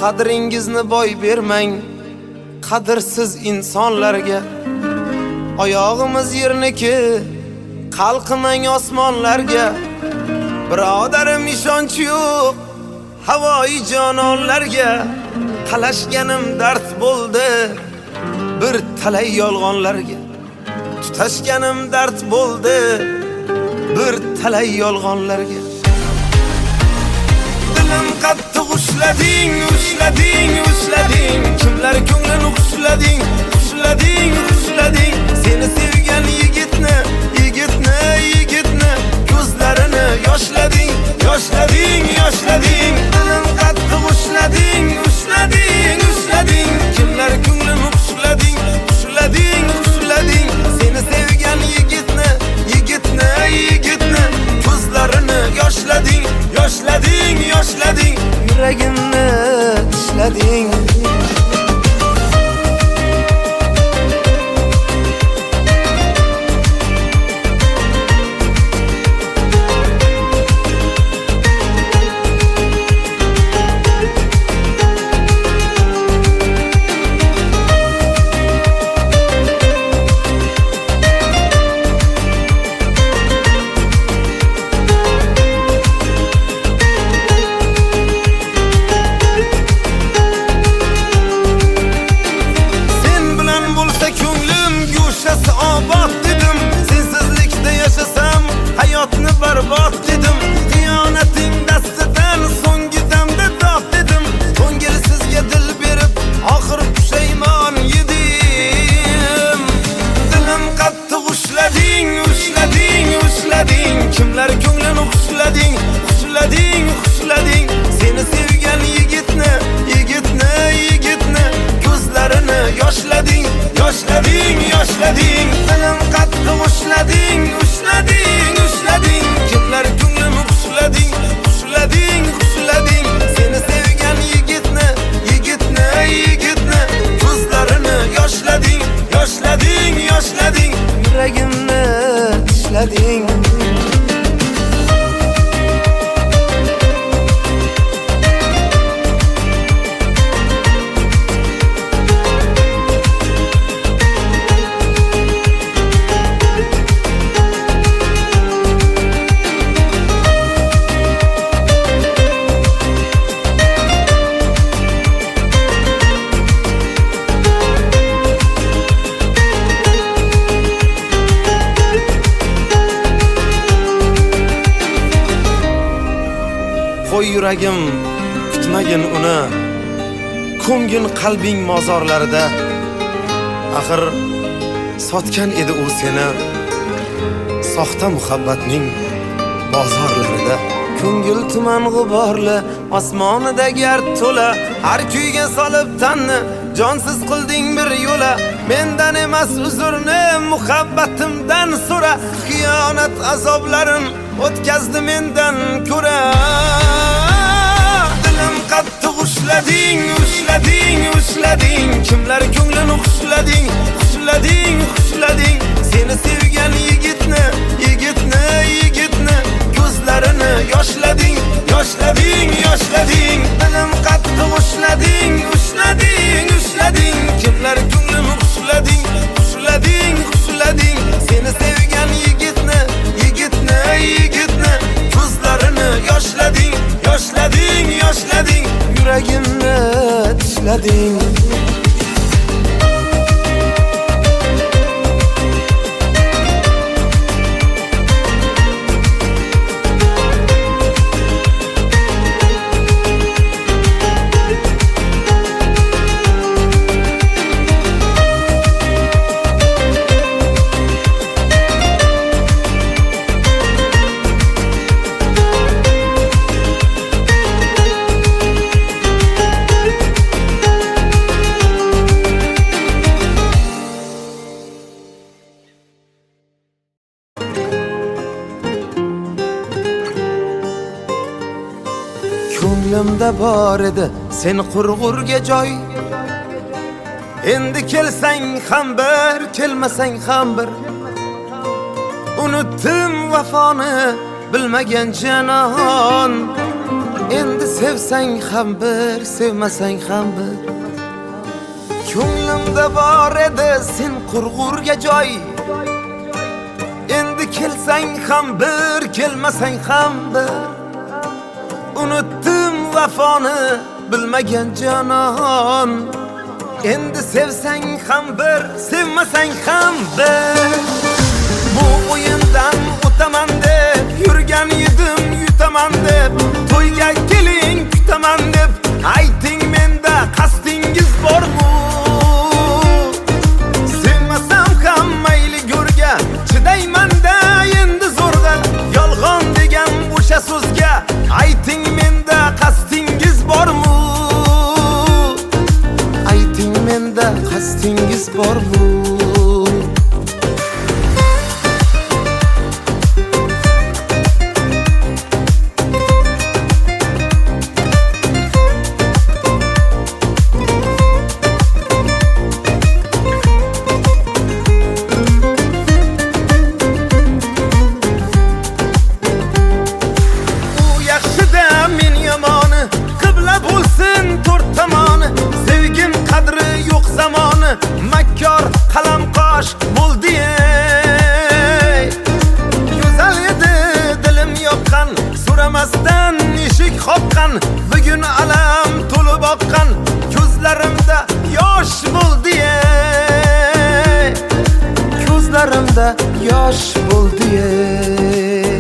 qadringizni boy bermang qadrsiz insonlarga. Oyog'imiz yerniki, qalqimang osmonlarga. Birodarim ishonch yo'q havoyi jononlarga. Qalashganim dard bo'ldi bir talay yolg'onlarga. Tutashganim dard bo'ldi bir talay yolg'onlarga. Dilim qattiq ushlading, ushlading, ushlading. Kimlar ko'nglini ushlading, ushlading, ushlading. Seni sevgan yigitni, yigitni, yigitni ko'zlarini yoshlading, yoshlading, yoshlading. Dilim qattiq ushlading, ushlading, ushlading. Kimlar ko'nglini ushlading, ushlading, ushlading. Seni sevgan yigitni, yigitni, yigitni ko'zlarini yoshlading, yoshlading, yoshlading. Yuragimni tishlading. Barbod dedim, xiyonating dastidan so'nggi damda dod dedim. Ko'ngilsizga dil berib, oxir pushaymon yedim. Dilim qattiq ushlading, ushlading, ushlading. Kimlar ko'nglini ushlading, ushlading, ushlading. Seni sevgan yigitni, yigitni, yigitni ko'zlarini yoshlading, yoshlading, yoshlading. Dilim qattiq ushlading, ushlading, ushlading. Kimlar ko'nglini ushlading, ushlading, ushlading. Seni sevgan yigitni, yigitni, yigitni ko'zlarini yoshlading, yoshlading, yoshlading. Yuragimni tishlading. Qo'y yuragim kutmagin uni, ko'ngin qalbing mozorlarida. Axir sotgan edi u seni soxta muhabbatning bozorlarida. Ko'ngil tuman g'uborli, osmonida gard to'la. Har kuyga solib tanni, jonsiz qilding bir yo'la. Mendan emas uzrni, muhabbatimdan so'ra. Xiyonat azoblarin o'tkazdi mendan ko'ra. Dilim qattiq ushlading, ushlading, ushlading. Kimlar ko'nglini ushlading, ushlading, ushlading. Seni sevgan yigitni, yigitni, yigitni ko'zlarini yoshlading, yoshlading, yoshlading. Dilim qattiq ushlading, ushlading, ushlading. Kimlar ko'nglini ushlading, ushlading, ushlading. Seni sevgan yigitni, yigitni, yigitni ko'zlarini yoshlading, yoshlading, yoshlading. Yuragimni tishlading. Ko'nglimda bor edi sen qurg'urga joy. Endi kelsang ham bir, kelmasang ham bir. Unutdim vafoni bilmagan janon. Endi sevsang ham bir, sevmasang ham bir. Ko'nglimda bor edi sen qurg'urga joy. Endi kelsang ham bir, kelmasang ham bir. Unutdim vafoni bilmagan jonon. Endi sevsang ham bir, sevmasang ham bir. Bu o'yindan o'taman deb yurgan edim, yutaman deb. To'yga keling kutaman deb ayting, menda qasdingiz bormi? Sevmasam ham mayli go'rga chidayman-da endi zo'rg'a. Yolg'on degan o'sha so'zga ayting, menda qasdingiz bormi? Ayting, menda qasdingiz bormi? Makkor qalam qosh bo'ldi ey. Go'zal edi dilim yoqqan, so'ramasdan eshik qoqqan. Bugun alam to'lib oqqan, ko'zlarimda yosh bo'ldi ey. Ko'zlarimda yosh bo'ldi ey.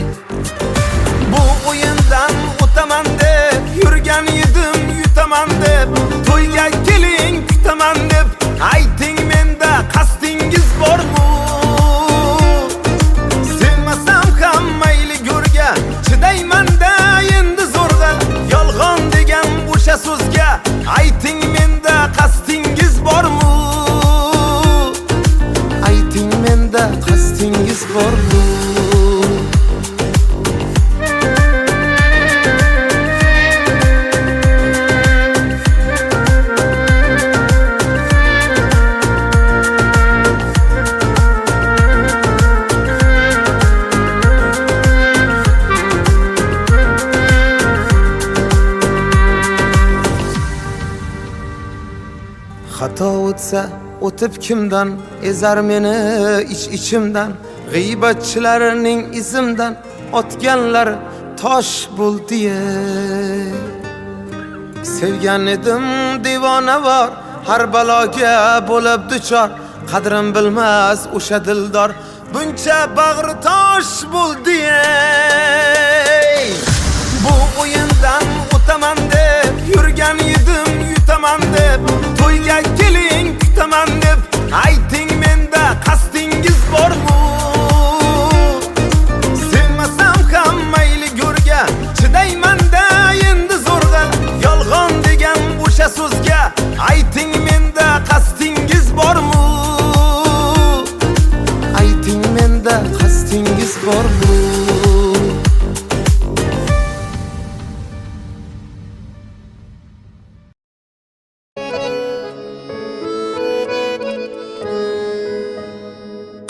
Bu o'yindan o'taman deb yurgan edim, yutaman deb. To'yga keling kutaman deb ayting, menda qasdingiz bormi? Sevmasam ham mayli go'rga chidayman-da endi zo'rg'a. Yolg'on degan o'sha so'zga ayting, menda qasdingiz bormi? Ayting, menda qasdingiz bormi? Xato o'tsa o'tib kimdan, ezar meni ichimdan. G'iybatchilarning izimdan otganlar tosh bo'ldi ey. Sevgan edim devona bor, har baloga bo'lib duchor. Qadrim bilmas o'sha dildor, buncha bag'ri tosh bo'ldi ey. Bu o'yindan o'taman deb yurgan edim, yutaman deb. To'yga keling kutaman deb ayting, menda qasdingiz bormi? Sevmasam ham mayli go'rga chidayman-da endi zo'rg'a. Yolg'on degan o'sha so'zga ayting, menda qasdingiz bormi? Ayting, menda qasdingiz bormi?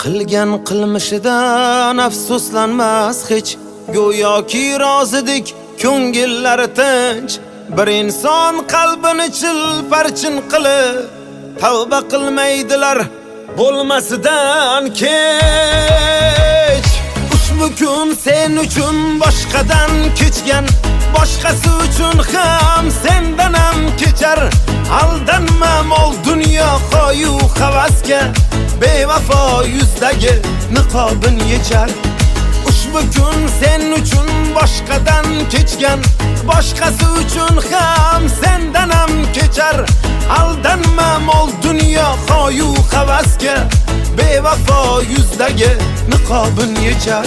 Qilgan qilmishidan afsuslanmas hech, go'yoki rozidik ko'ngillari tinch. Bir inson qalbini chilparchin qilib tavba qilmaydilar bo'lmasidan kech. Ushbu kun sen uchun boshqadan kechgan, boshqasi uchun ham sendan ham kechar. Aldanma mol dunyo qo'yu havasga, bevafo yuzdagi niqobin yechar. Ushbu kun sen uchun boshqadan kechgan, boshqasi uchun ham sendan ham kechar. Aldanma mol dunyo qo'yu havasga, bevafo yuzdagi niqobin yechar.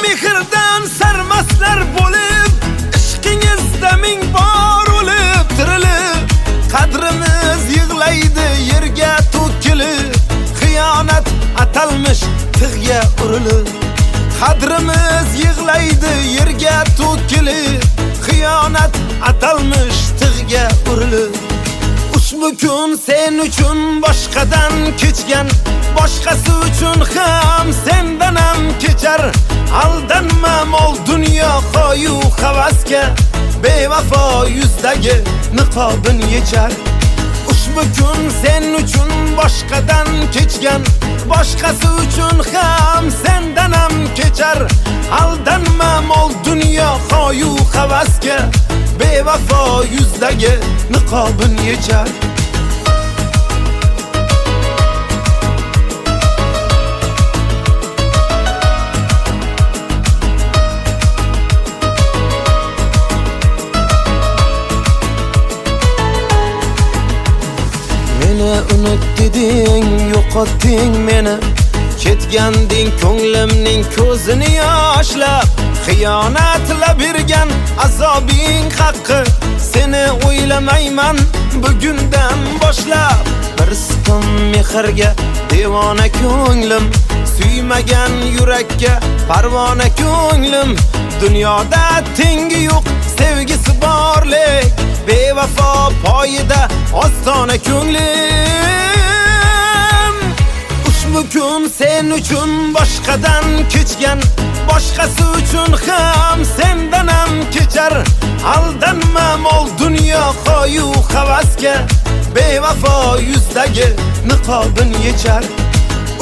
Mehrdan sarmaslar bo'lib, ishqingizda ming bor o'lib tirilib. Qadrimiz yig'laydi yerga to'kilib, xiyonat atalmish urilib, qadrimiz yig'laydi yerga to'kilib, atalmış tig'ga urilib. Ushbu kun sen uchun boshqadan kechgan, boshqasi uchun ham sendan ham kechar. Aldanma mol dunyo qo'yu havasga, bevafo yuzdagi niqobin yechar. Ushbu kun sen uchun boshqadan kechgan, boshqasi uchun ham sendan ham kechar. Aldanma mol dunyo qo'yu havasga, bevafo yuzdagi niqobin yechar. Meni unut deding, yo'qotding meni. Ketganding ko'nglimning ko'zini yoshlab. Xiyonatla bergan azobing haqqi, seni o'ylamayman bugundan boshlab. Bir siqim mehrga devona ko'nglim, suymagan yurakka parvona ko'nglim. Dunyoda tengi yo'q sevgisi borlik, bevafo poyida ostona ko'nglim. Ushbu kun sen uchun boshqadan kechgan, boshqasi uchun ham sendan ham kechar. Aldanma mol dunyo qo'yu havasga, bevafo yuzdagi niqobin yechar.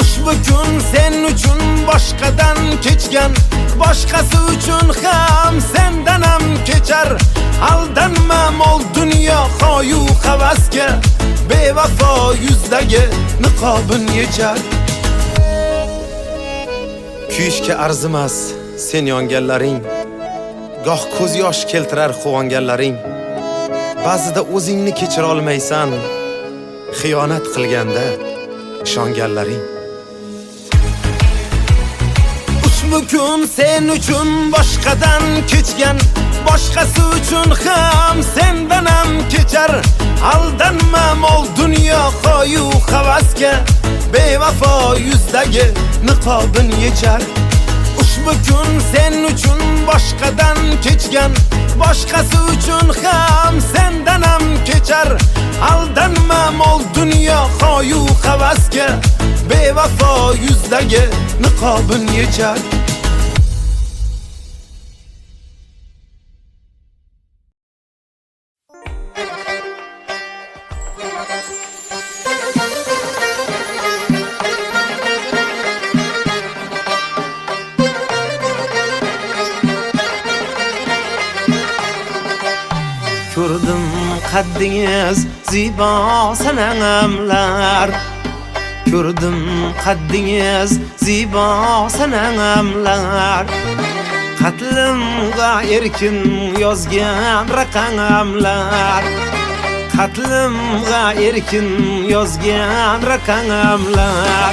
Ushbu kun sen uchun boshqadan kechgan, boshqasi uchun ham sendan ham kechar. Aldanma mol dunyo qo'yu havasga, bevafo yuzdagi niqobin yechar. Kuyishga arzimas sen yonganlaring, goh ko'z yosh keltirar quvonganlaring. Ba'zida o'zingni kechira olmaysan, xiyonat qilganda ishonganlaring. Ushbu kun sen uchun boshqadan kechgan, boshqasi uchun ham sendan ham kechar. Aldanma mol dunyo qo'yu havasga, bevafo yuzdagi niqobin yechar. Ushbu kun sen uchun boshqadan kechgan, boshqasi uchun ham sendan ham kechar. Aldanma mol dunyo qo'yu havasga, bevafo yuzdagi niqobin yechar. Ko'rdim qaddingiz zibo sanamlar, ko'rdim qaddingiz zibo sanamlar. Qatlimga erkin yozgan raqamlar, qatlimga erkin yozgan raqamlar.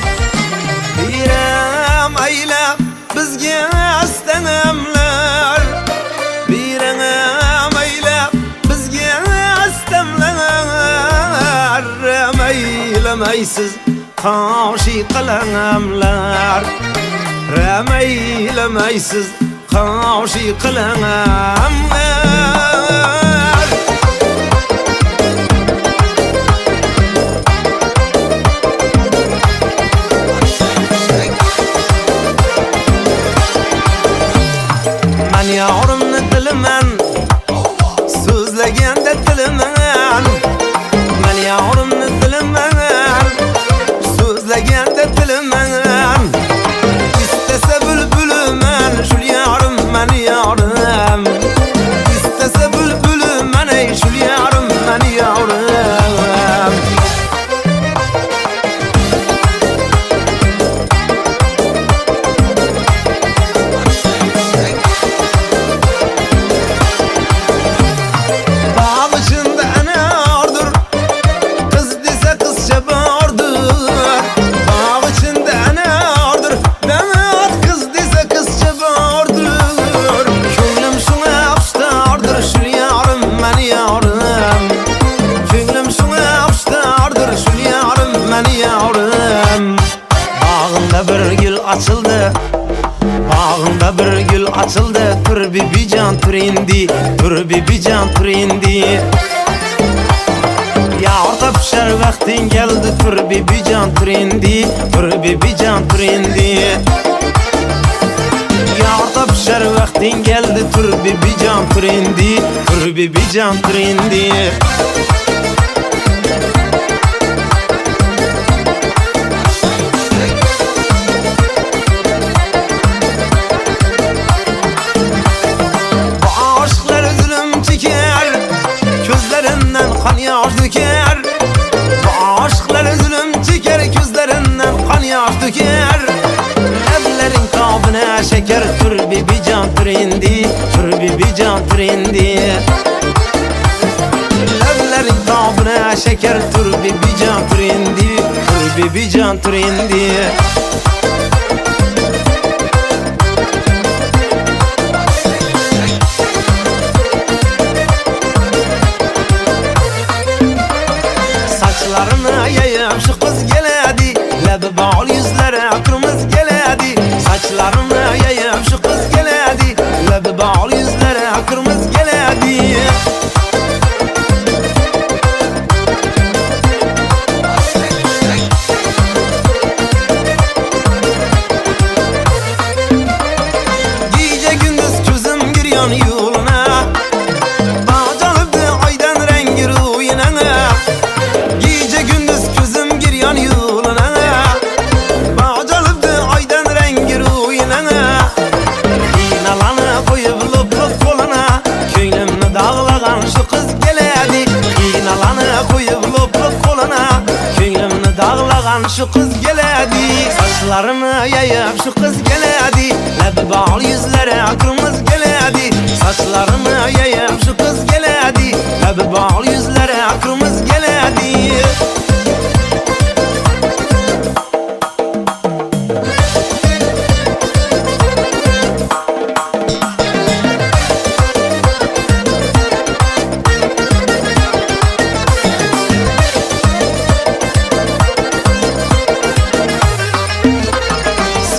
Biram aylab bizga astanamlar, biram aylab bizga astamlar. Ramaylamaysiz qoshi qalamlar, ramaylamaysiz qoshi qalamlar. Man yorimni dilaman, so'zlaganda tilaman. Man yorimni dilaman, so'zlaganda tilaman. İstese bülbülümen şul yarım men yarım, İstese bülbülümen ey şul yarım men yarım. can turindi, dur bir can turindi. Ya orta pişer vaktin geldi, dur bir can turindi, dur bir can turindi. Ya orta pişer vaktin geldi, dur bir can turindi, dur bir can turindi. Kan yaş döker, bu aşklar zulüm çeker, gözlerinden kan yaş döker. Evlerin kabına şeker, dur bir can turindi, dur bir can turindi. Evlerin kabına şeker, dur bir can turindi, dur bir can turindi. Saçlarını yayıp şu kız geledi, lebi bağlı yüzlere kırmızı geledi. Saçlarını yayıp şu kız geledi, lebi bağlı yüzlere kırmızı geledi. Gece gündüz gözüm giriyor yoluna, bağcalıbdı aydan rengi ruyuna. Gece gündüz gözüm giryan yoluna, bağcalıbdı aydan rengi ruyuna. İnalanı koyup lop lop koluna, köylümünü dağlagan şu kız geledi. İnalanı koyup lop lop koluna, köylümünü dağlagan şu kız geledi. Saçlarını yayıp şu kız geledi, lebi bağlı yüzlere kırmızı geledi. Saçlarını yayıp şu kız geledi, lebi bağlı yüzlere kırmızı geledi.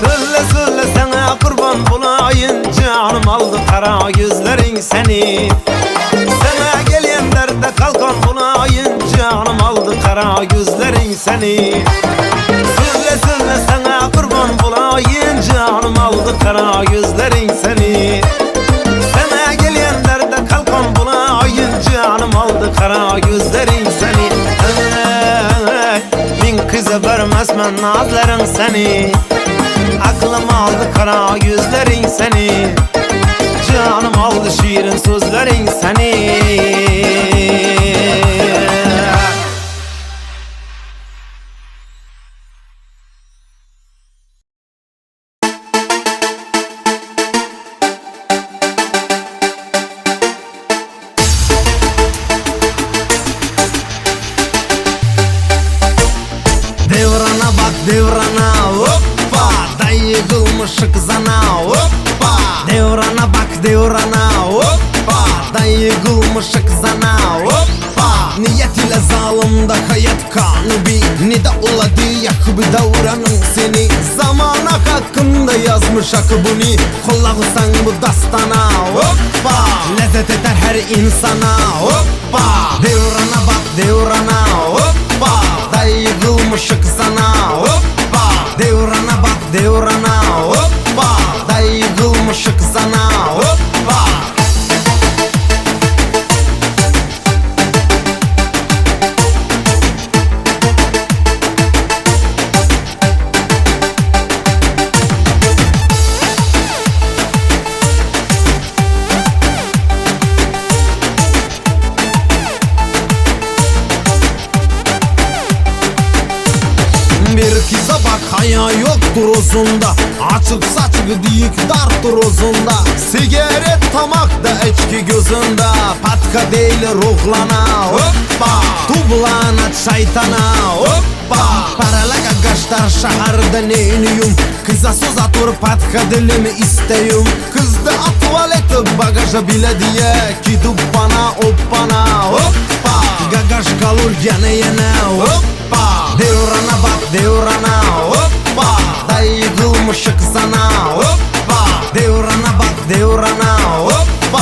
Söyle söyle sana kurban bulayın, canım aldı kara gözlerin seni. Sana gelen derde kalkan bulayın, canım aldı kara gözlerin seni. Söyle söyle sana kurban bulayın, canım aldı kara gözlerin seni. Sana gelen derde kalkan bulayın, canım aldı kara gözlerin seni. Min kıza vermezmen nazların seni. Aklım aldı kara gözlerin seni. Canım aldı şiirin sözlerin seni. Devrana bak devrana, hoppa, dayı kılmışık zana, hoppa. Devrana bak devrana, hoppa, dayı kılmışık zana, hoppa. Niyet ile zalimde hayat kanı bir, ne de uladı yakıbı davranın seni. Zamana hakkında yazmış akı bunu, kulağısan bu dastana, hoppa. Lezzet eder her insana, hoppa. Devrana bak devrana, hoppa, dayı kılmışık sana, hoppa. Devrana bak devrana, hoppa, dayı kılmışık sana, hoppa. Bir kıza bak haya yoktur uzunda, açık saçlı diyik dartır uzunda. Sigaret tamakta içki gözünde, patka değil ruhlana, hoppa. Tublana şeytana, hoppa. Paralaga gaştar şaharda neyniyum, kıza söz atır patka dilimi isteyum. Kızda tuvaleti bagaja bile diye, gidip bana hoppana, hoppa. Gagaş kalır yana yana, hoppa. Devrana bak devrana, hoppa, dayı kılmışık sana, hoppa. Devrana bak devrana, hoppa,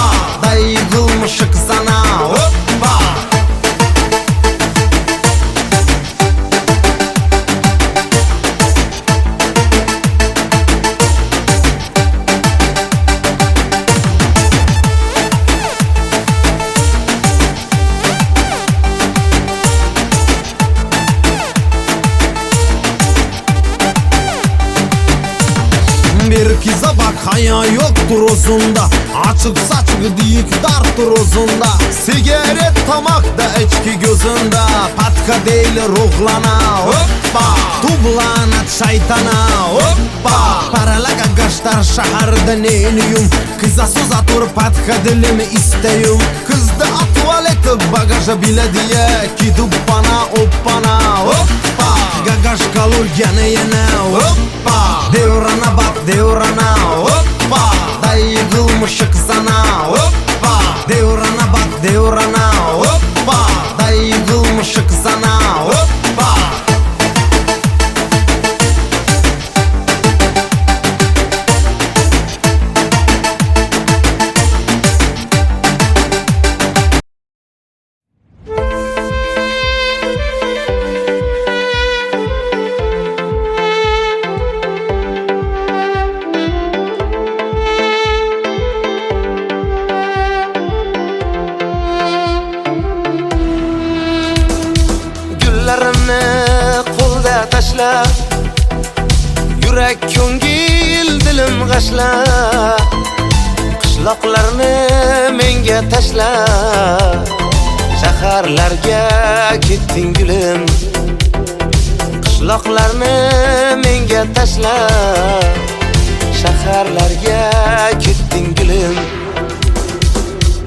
turuzunda, açık saçık diyik dar turuzunda. Sigaret tamakda içki gözünde, patka değil ruhlana. Hoppa, tublanat şeytana. Hoppa, parala gagaşlar şaharda neyniyum. Kıza soza tur patka dilimi isteyum. Kızda tuvaleti bagaja bile diye gidip bana hoppana. Hoppa, gagaş kalır gene yine. Hoppa, devrana bak devrana. Hoppa, dayı kılmışık sana. Hoppa, devrana bak devrana. Hoppa, dayı kılmışık sana. Hoppa. Güllarimni qo'lda tashla, yurak ko'ngil dilim g'ashla. Qishloqlarni menga tashla, shaharlarga ketding gulim. Qishloqlarni menga tashla, shaharlarga ketding gulim.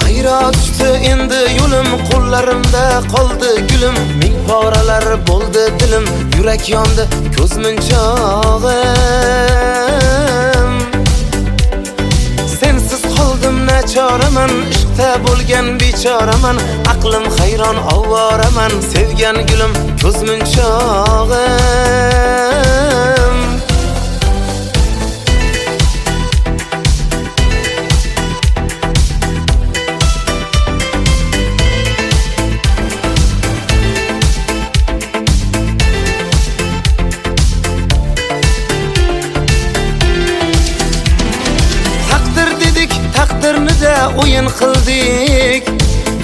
Ayro tushdi endi yo'lim, qo'llarimda qoldi gulim. Ming poralar bo'ldi dilim, yurak yondi ko'z munchog'im. Sensiz qoldim nachoraman, ishqda bo'lgan bechoraman. Aqlim hayron ovoraman, sevgan gulim ko'z munchog'im. Taqdirni-da o'yin qildik,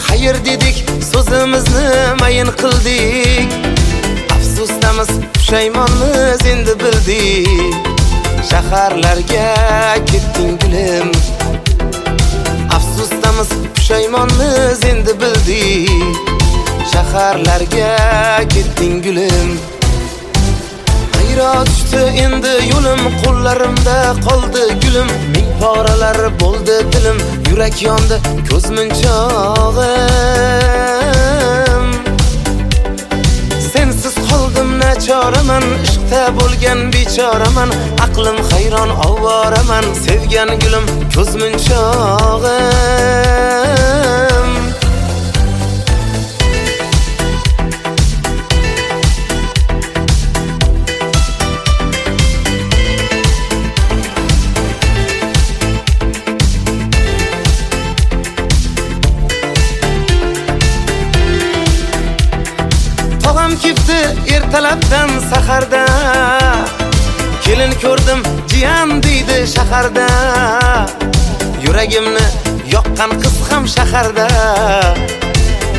xayr dedik, so'zimizni mayin qildik. Afsusdamiz, pushaymonmiz endi bildik. Shaharlarga ketding gulim. Afsusdamiz, pushaymonmiz endi bildik. Shaharlarga ketding gulim. Ayro tushdi endi yo'lim, qo'llarimda qoldi gulim. Ming poralar bo'ldi dilim, yurak yondi ko'z munchog'im. Sensiz qoldim nachoraman, ishqda bo'lgan bechoraman. Aqlim hayron ovoraman, sevgan gulim ko'z munchog'im. Kifti ertalabdan saharda, kelin ko'rdim jiyan deydi shaharda. Yuragimni yoqqan qiz ham shaharda,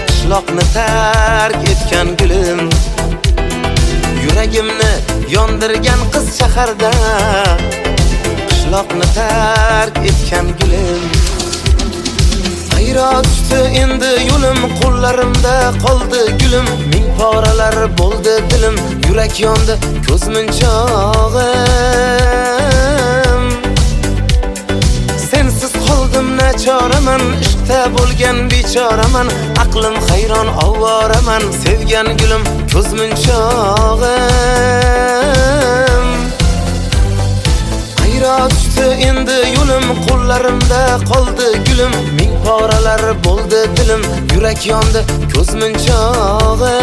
qishloqni tark etgan gulim. Yuragimni yondirgan qiz shaharda, qishloqni tark etgan gulim. Ayro tushdi endi yo'lim, qo'llarimda qoldi gulim. Ming poralar bo'ldi dilim, yurak yondi ko'z munchog'im. Sensiz qoldim nachoraman, ishqda bo'lgan bechoraman. Aqlim hayron ovoraman, sevgan gulim ko'z munchog'im. Ayro tushdi endi yo'lim, qo'llarimda qoldi gulim. Ming poralar bo'ldi dilim, yurak yondi ko'z munchog'im.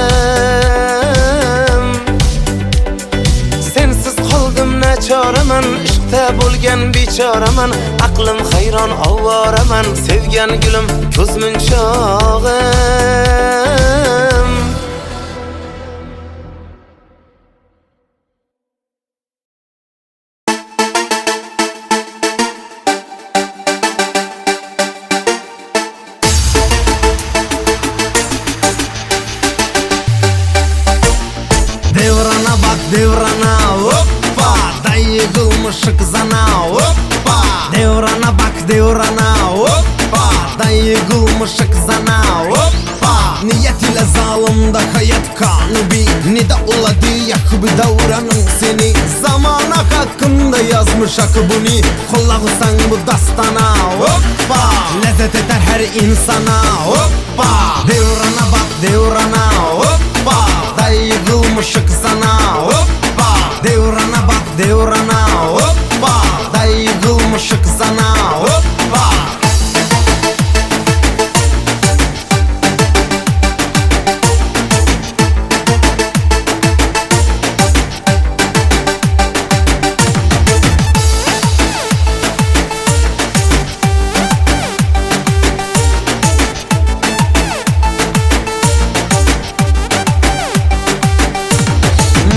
Sensiz qoldim nachoraman, ishqda bo'lgan bechoraman. Aqlim hayron ovoraman, sevgan gulim ko'z munchog'im. Devrana hoppa, dayı kılmışık zana hoppa. Devrana bak yumuşak buni Kollagısang bu dastana Hoppa Lezzet eder her insana Hoppa Devrana bak devrana Hoppa Dayı kılmışık sana Hoppa Devrana bak devrana Hoppa Dayı kılmışık sana Hoppa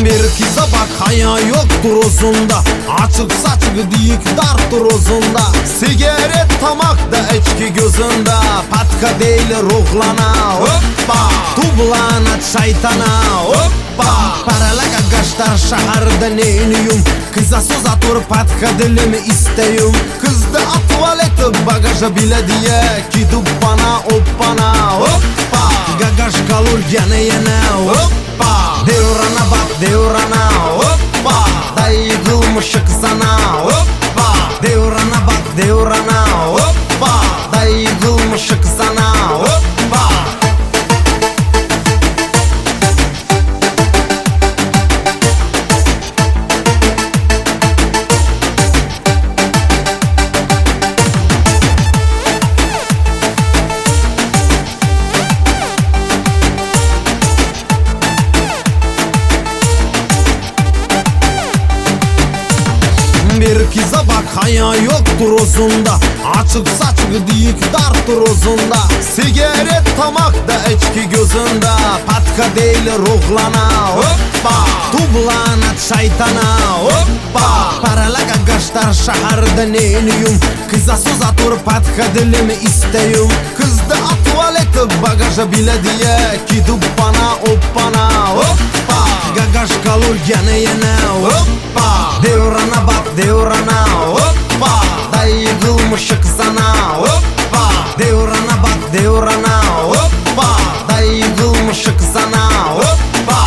Bir kıza bak haya yoktur uzunda Açık saçık diyik dartır uzunda Sigaret tamakta içki gözünde Patka değil ruhlana Hoppa Tublana çaytana Hoppa Paralaga gaştar şaharda neyniyum Kıza söz atır patka dilimi isteyum Kızda tuvaleti bagaja bile diye Gidip bana hoppana Hoppa Gagaş kalır gene yine Hoppa Devrana bak devrana Hoppa Dayı kılmışık sana Hoppa Devrana bak devrana Hoppa Dayı kılmışık sana Hoppa Bir kıza bak haya yoktur uzunda Açık saçık diyik dartır uzunda Sigaret tamakta içki gözünde Patka değil ruhlana Hoppa Tublana çaytana Hoppa Paralaga gaştar şaharda neyniyum Kıza söz atır patka dilimi isteyum Kızda tuvaleti bagaja bile diye Gidip bana hoppana Hoppa Gagaş kalır gene yine Hoppa Devrana bak devrana Hoppa Dayı kılmışık sana Hoppa Devrana bak devrana Hoppa Dayı kılmışık sana Hoppa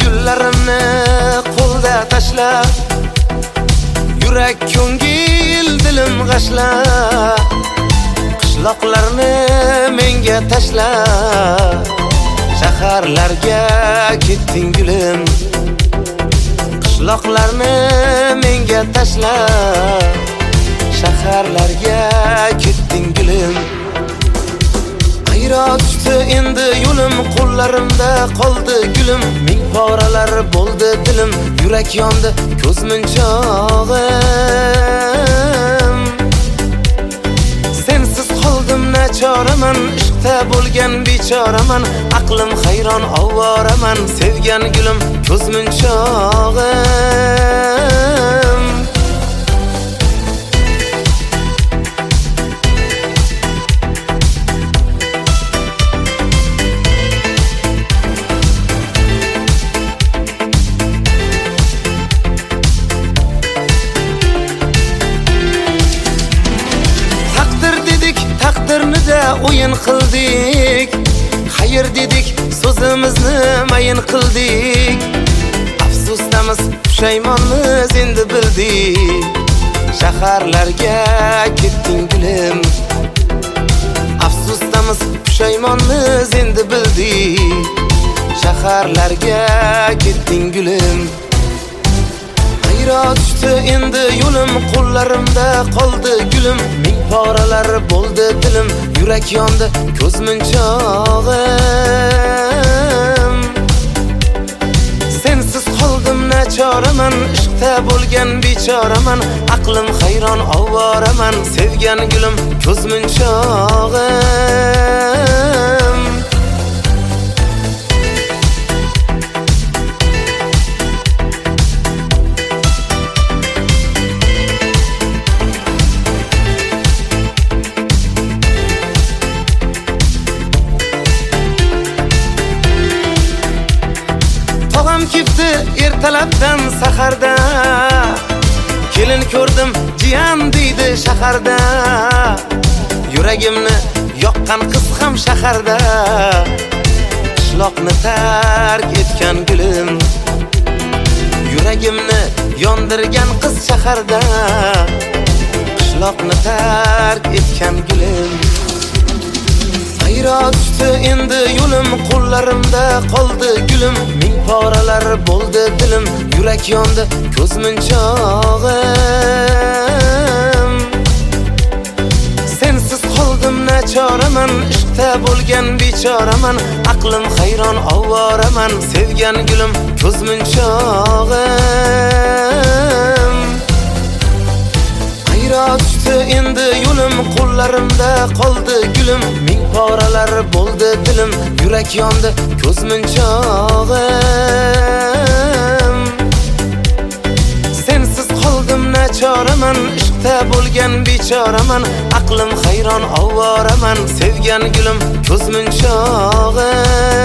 Güllarimni qo'lda tashla Yurak ko'ngil dilim g'ashla Qishloqlarni menga tashla Shaharlarga ketding gulim Qishloqlarni menga tashla Shaharlarga ketding gulim Ayro tushdi endi yo'lim qo'llarimda qoldi gulim Ming poralar bo'ldi dilim yurak yondi ko'z munchog'im Sensiz qoldim nachoraman ishqda bo'lgan bechoraman aqlim hayron ovoraman sevgan gulim ko'z munchog'im Taqdirnida o'yin qildik Xayr dedik so'zimizni mayin qildik Afsusdamiz pushaymonmiz endi bildik Shaharlarga ketding gulim Afsusdamiz pushaymonmiz endi bildik Shaharlarga ketding gulim Ayro tushdi endi yo'lim qo'llarimda qoldi gulim Ming poralar bo'ldi dilim yurak yondi ko'z munchog'im Sensiz qoldim nachoraman ishqda bo'lgan bechoraman aqlim hayron ovoraman sevgan gulim ko'z munchog'im kipti ertalabdan saharda. Kelin ko'rdim jiyan deydi shaharda. Yuragimni yoqqan qiz ham shaharda. Qishloqni tark etgan gulim, yuragimni yondirgan qiz shaharda. Qishloqni tark etgan gulim. Hayrat tushdi endi yo'lim, qo'llarimda qoldi gulim. Ming poralar bo'ldi dilim, yurak yondi ko'z munchog'im. Sensiz qoldim nachoraman, ishqda bo'lgan bechoraman. Aqlim hayron ovoraman, sevgan gulim ko'z munchog'im. Hayrat tushdi endi yo'lim, qo'llarimda qoldi gulim. Ming poralar bo'ldi dilim, yurak yondi ko'z munchog'im. Sensiz qoldim nachoraman, ishqda bo'lgan bechoraman. Aqlim hayron ovoraman, sevgan gulim ko'z munchog'im.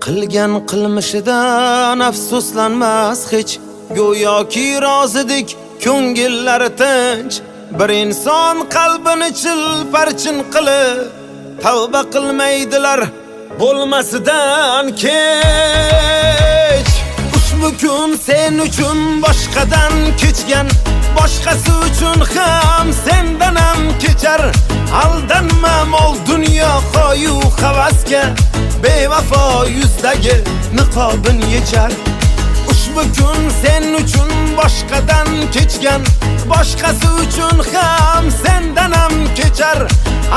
Qilgan qilmishidan afsuslanmas hech, go'yoki rozidik ko'ngillari tinch. Bir inson qalbini chilparchin qilib tavba qilmaydilar bo'lmasidan kech. Ushbu kun sen uchun boshqadan kechgan, boshqasi uchun ham sendan ham kechar. Aldanma mol dunyo qo'yu havasga, bevafo yuzdagi niqobin yechar. Ushbu kun sen uchun boshqadan kechgan, boshqasi uchun ham sendan ham kechar.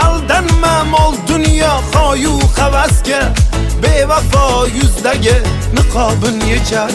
Aldanma mol dunyo qo'yu havasga, bevafo yuzdagi niqobin yechar.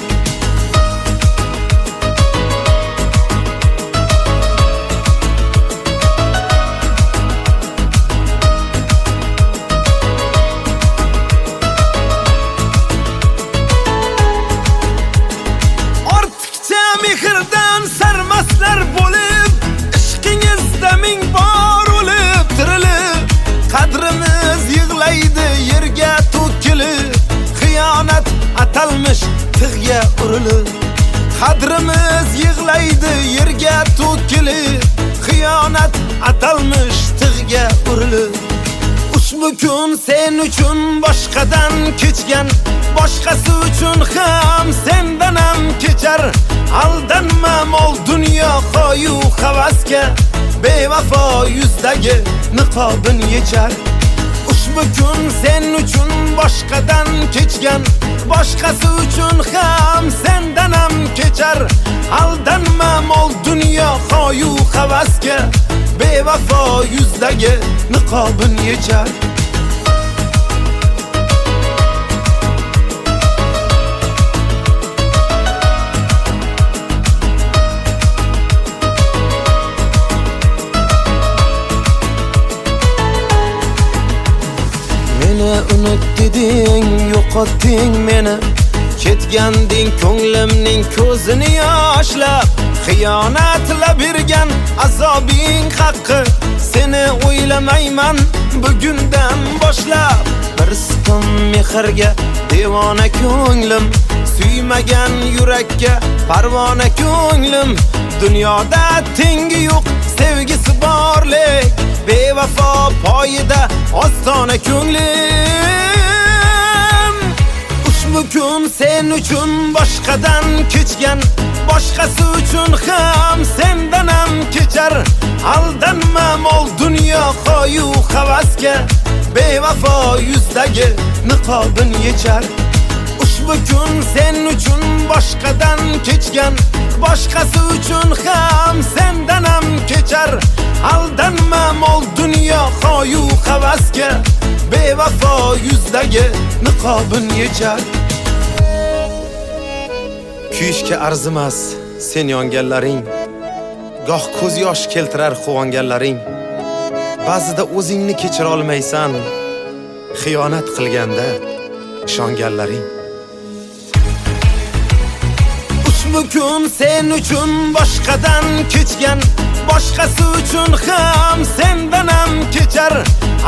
Mehrdan sarmaslar bo'lib, ishqingizda ming bor o'lib tirilib. Qadrimiz yig'laydi yerga to'kilib, xiyonat atalmish tig'ga urilib. Qadrimiz yig'laydi yerga to'kilib, xiyonat atalmish tig'ga urilib. Ushbu kun sen uchun boshqadan kechgan, boshqasi uchun ham sendan ham kechar. Aldanma mol dunyo qo'yu havasga, bevafo yuzdagi niqobin yechar. Ushbu kun sen uchun boshqadan kechgan, boshqasi uchun ham sendan ham kechar. Aldanma mol dunyo qo'yu havasga, bevafo yuzdagi niqobin yechar. Unut deding, yo'qotding meni. Ketganding ko'nglimning ko'zini yoshlab. Xiyonatla bergan azobing haqqi, seni o'ylamayman bugundan boshlab. Bir siqim mehrga devona ko'nglim, suymagan yurakka parvona ko'nglim. Dunyoda tengi yo'q sevgisi borlik, bevafo poyida ostona ko'nglim. Ushbu kun sen uchun boshqadan kechgan, boshqasi uchun ham sendan ham kechar. Aldanma mol dunyo qo'yu havasga, bevafo yuzdagi niqobin yechar. Ushbu kun sen uchun boshqadan kechgan, boshqasi uchun ham sendan ham kechar. Aldanma mol dunyo qo'yu havasga, bevafo yuzdagi niqobin yechar. Kuyishga arzimas sen yonganlaring, goh ko'z yosh keltirar quvonganlaring. Ba'zida o'zingni kechira olmaysan, xiyonat qilganda ishonganlaring. Ushbu kun sen uchun boshqadan kechgan, boshqasi uchun ham sendan ham kechar.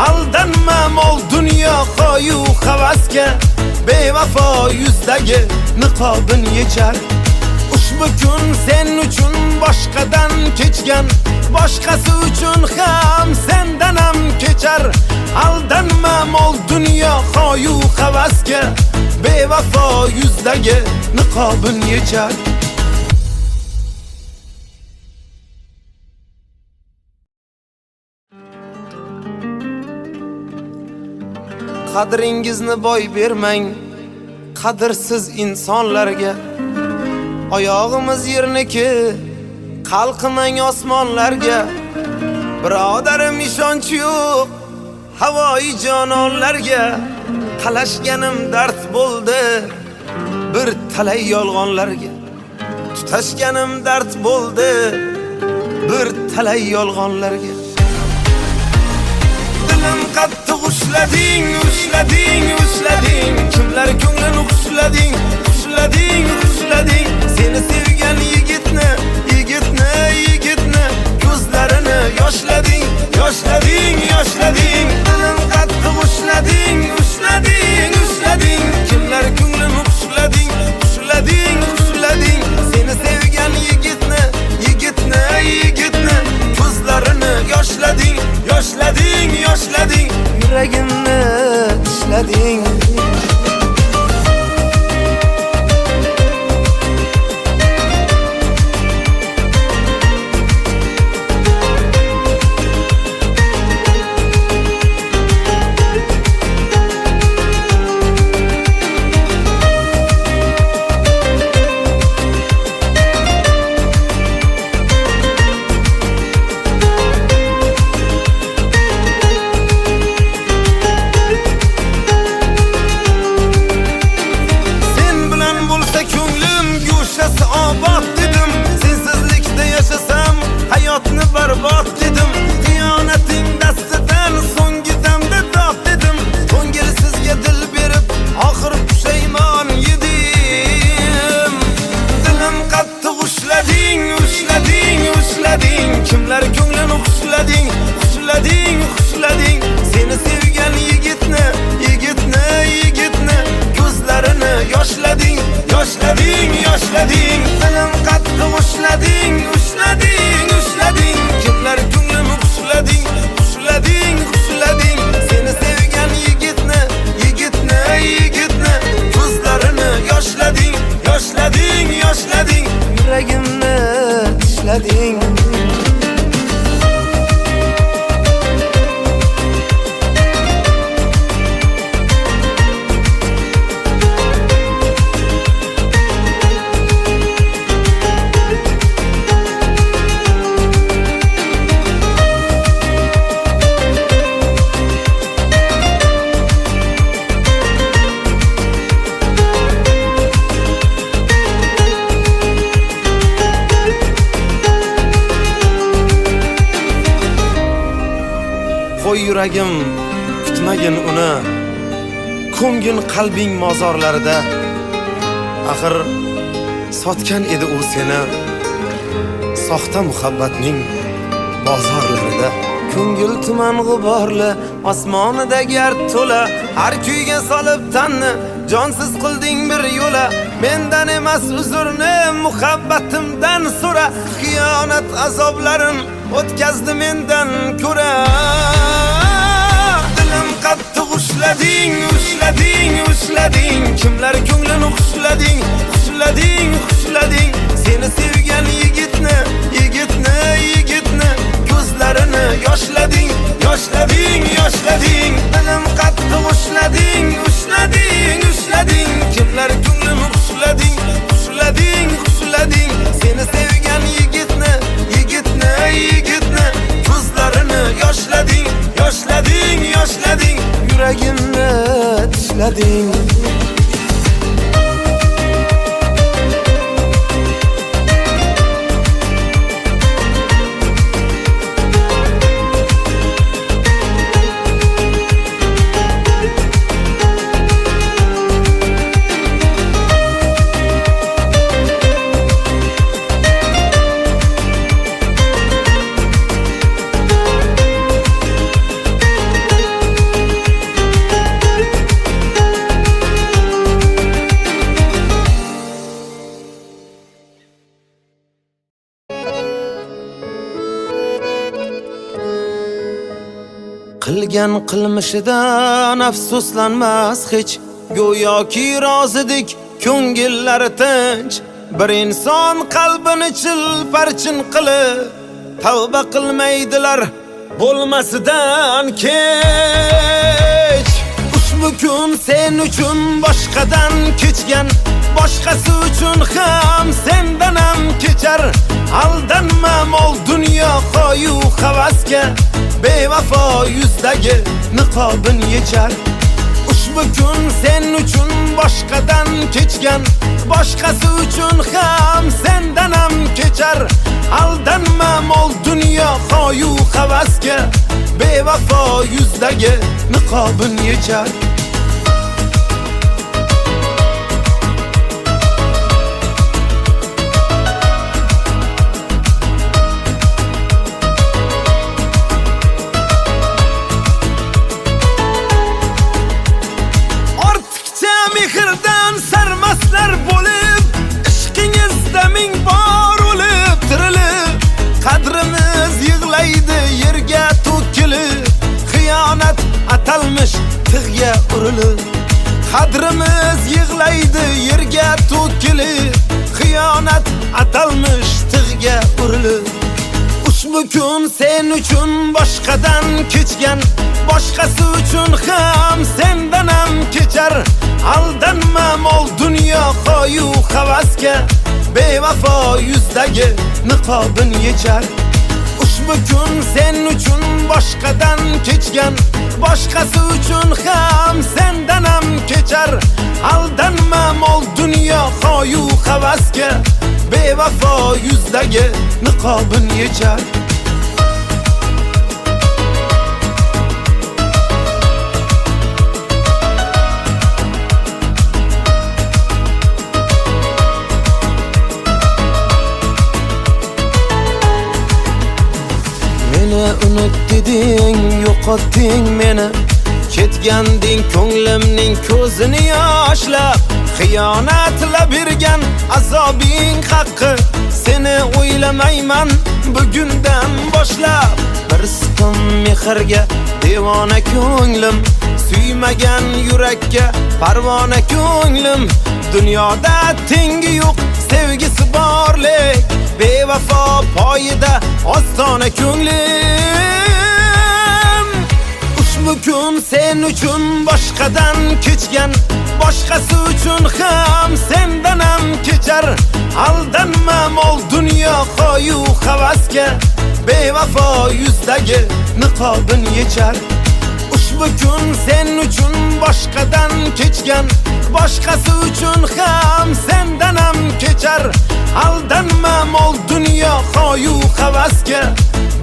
Aldanma mol dunyo qo'yu havasga, bevafo yuzdagi niqobin yechar. Ushbu kun sen uchun boshqadan kechgan, boshqasi uchun ham sendan ham kechar. Aldanma mol dunyo qo'yu havasga, bevafo yuzdagi niqobin yechar. Qadringizni boy bermang qadrsiz insonlarga. Oyog'imiz yerniki, qalqimang osmonlarga. Birodarim ishonch yo'q havoyi jononlarga. Qalashganim dard bo'ldi bir talay yolg'onlarga. Tutashganim dard bo'ldi bir talay yolg'onlarga. Dilim qattiq ushlading, ushlading, ushlading. Kimlar ko'nglini ushlading, ushlading, ushlading. Seni sevgan yigitni, yigitni, yigitni ko'zlarini yoshlading, yoshlading, yoshlading. Dilim qattiq ushlading, ushlading, ushlading. Kimlar ko'nglini ushlading, ushlading, ushlading. Seni sevgan yigitni, yigitni, yigitni ko'zlarini yoshlading, yoshlading, yoshlading. Yuragimni tishlading. Barbod dedim, xiyonating dastidan so'nggi damda dod dedim. Ko'ngilsizga dil berib oxir pushaymon yedim. Dilim qattiq ushlading, ushlading, ushlading. Kimlar ko'nglini ushlading, ushlading, ushlading. Seni sevgan yigitni, yigitni, yigitni ko'zlarini yoshlading, yoshlading, yoshlading. Dilim qattiq ushlading, ushlading, ushlading. Kimlar ko'nglini ushlading, ushlading, ushlading. Seni sevgan yigitni, yigitni, yigitni ko'zlarini yoshlading, yoshlading, yoshlading. Yuragimni tishlading. Qo'y yuragim kutmagin uni, ko'ngin qalbing mozorlarida. Axir sotgan edi u seni soxta muhabbatning bozorlarida. Ko'ngil tuman g'uborli, osmonida gard to'la. Har kuyga solib tanni, jonsiz qilding bir yo'la. Mendan emas uzrni, muhabbatimdan so'ra. Xiyonat azoblarin o'tkazdi mendan ko'ra. Dilim qattiq ushlading, ushlading, ushlading. Kimlar ko'nglini ushlading, ushlading, ushlading. Seni sevgan yigitni, yigitni, yigitni ko'zlarini yoshlading, yoshlading, yoshlading. Dilim qattiq ushlading, ushlading, ushlading. Kimlar ko'nglini ushlading, ushlading, ushlading. Seni sevgan yigitni, yigitni, yigitni ko'zlarini yoshlading, yoshlading, yoshlading. Yuragimni tishlading. qilgan qilmishidan afsuslanmas hech, go'yoki rozidik ko'ngillari tinch. Bir inson qalbini chilparchin qilib tavba qilmaydilar bo'lmasidan kech. Ushbu kun sen uchun boshqadan kechgan, boshqasi uchun ham sendan ham kechar. Aldanma mol dunyo qo'yu havasga, bevafo yuzdagi niqobin yechar. Ushbu kun sen uchun boshqadan kechgan, boshqasi uchun ham sendan ham kechar. Aldanma mol dunyo qo'yu havasga, bevafo yuzdagi niqobin yechar. Mehrdan sarmaslar bo'lib, ishqingizda ming bor o'lib tirilib, qadrimiz yig'laydi yerga to'kilib, xiyonat atalmish tig'ga urilib. Qadrimiz yig'laydi yerga to'kilib, xiyonat atalmish tig'ga urilib. Ushbu kun sen uchun boshqadan kechgan, boshqasi uchun ham sendan ham kechar. Aldanma mol dunyo qo'yu havasga, bevafo yuzdagi niqobin yechar. Ushbu kun sen uchun boshqadan kechgan, boshqasi uchun ham sendan ham kechar. Aldanma mol dunyo qo'yu havasga, bevafo yuzdagi niqobin yechar. Unut deding, yo'qotding meni, ketganding ko'nglimning ko'zini yoshlab. Xiyonatla bergan azobing haqqi, seni o'ylamayman bugundan boshlab. Bir siqim mehrga devona ko'nglim, suymagan yurakka parvona ko'nglim. Dunyoda tengi yo'q sevgisi borlik, bevafo poyida ostona ko'nglim. Ushbu kun sen uchun boshqadan kechgan, boshqasi uchun ham sendan ham kechar. Aldanma mol dunyo qo'yu havasga, bevafo yuzdagi niqobin yechar. Ushbu kun sen uchun boshqadan kechgan, boshqasi uchun ham sendan ham kechar. Aldanma mol dunyo qo'yu havasga,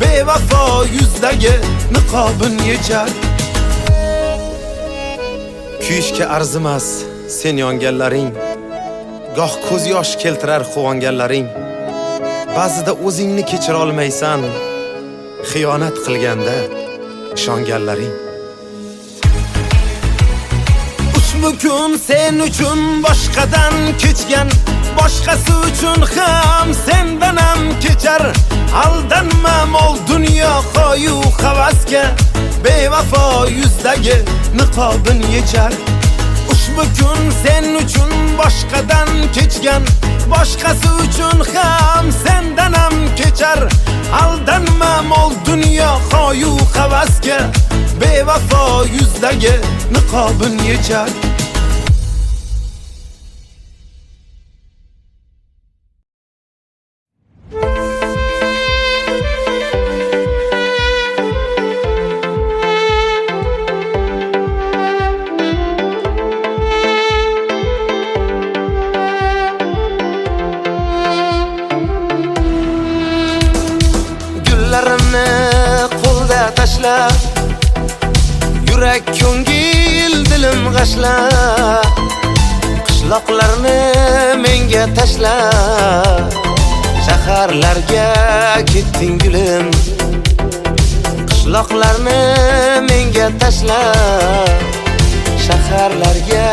bevafo yuzdagi niqobin yechar. Kuyishga arzimas sen yonganlaring, goh ko'z yosh keltirar quvonganlaring. Ba'zida o'zingni kechira olmaysan, xiyonat qilganda ishonganlaring. Ushbu kun sen uchun boshqadan kechgan, boshqasi uchun ham sendan ham kechar. Aldanma mol dunyo qo'yu havasga, bevafo yuzdagi niqobin yechar. Ushbu kun sen uchun boshqadan kechgan, boshqasi uchun ham sendan ham kechar. Aldanma mol dunyo qo'yu havasga, bevafo yuzdagi niqobin yechar. Gullarimni qo'lda tashlab, yurak ko'ngil dilim g'ashlab, qishloqlarni menga tashlab, shaharlarga ketding gulim. Qishloqlarni menga tashlab, shaharlarga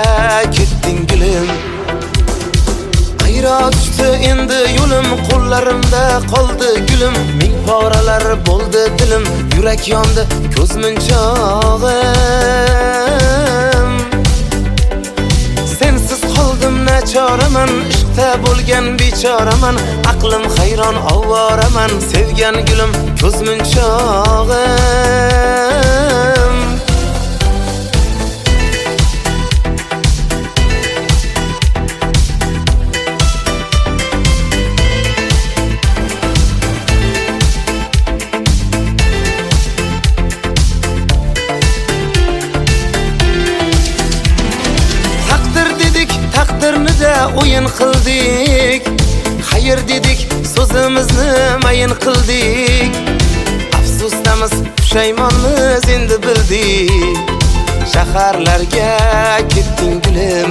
ketding gulim. Hayrat tushdi endi yo'lim, qo'llarimda qoldi gulim. Ming poralar bo'ldi dilim, yurak yondi ko'z munchog'im. Sensiz qoldim nachoraman, ishqda bo'lgan bechoraman. Aqlim hayron ovoraman, sevgan gulim ko'z munchog'im. Taqdirni-da o'yin qildik, xayr dedik, so'zimizni mayin qildik. Afsusdamiz, pushaymonmiz endi bildik. Shaharlarga ketding gulim.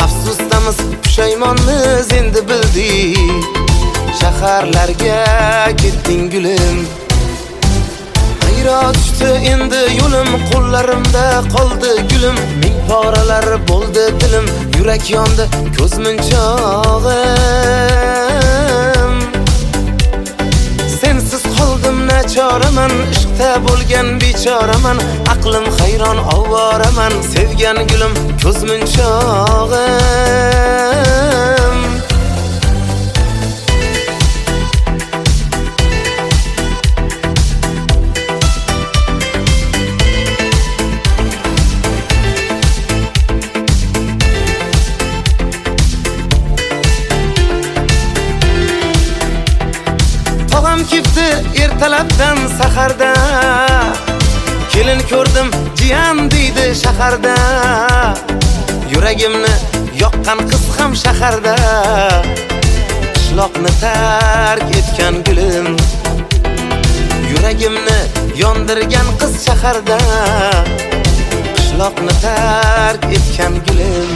Afsusdamiz, pushaymonmiz endi bildik. Shaharlarga ketding gulim. Hayrat tushdi endi yo'lim, qo'llarimda qoldi gulim. Ming poralar bo'ldi dilim, yurak yondi ko'z munchog'im. Sensiz qoldim nachoraman, ishqda bo'lgan bechoraman. Aqlim hayron ovoraman, sevgan gulim ko'z munchog'im. Kifti ertalabdan saharda, kelin ko'rdim jiyan deydi shaharda. Yuragimni yoqqan qiz ham shaharda, qishloqni tark etgan gulim. Yuragimni yondirgan qiz shaharda, qishloqni tark etgan gulim.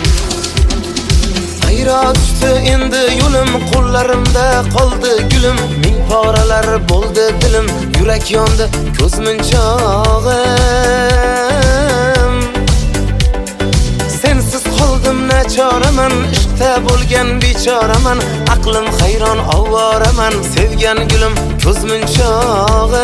Hayrat tushdi endi yo'lim, qo'llarimda qoldi gulim. Ming poralar bo'ldi dilim, yurak yondi ko'z munchog'im. Sensiz qoldim nachoraman, ishqda bo'lgan bechoraman. Aqlim hayron ovoraman, sevgan gulim ko'z munchog'im.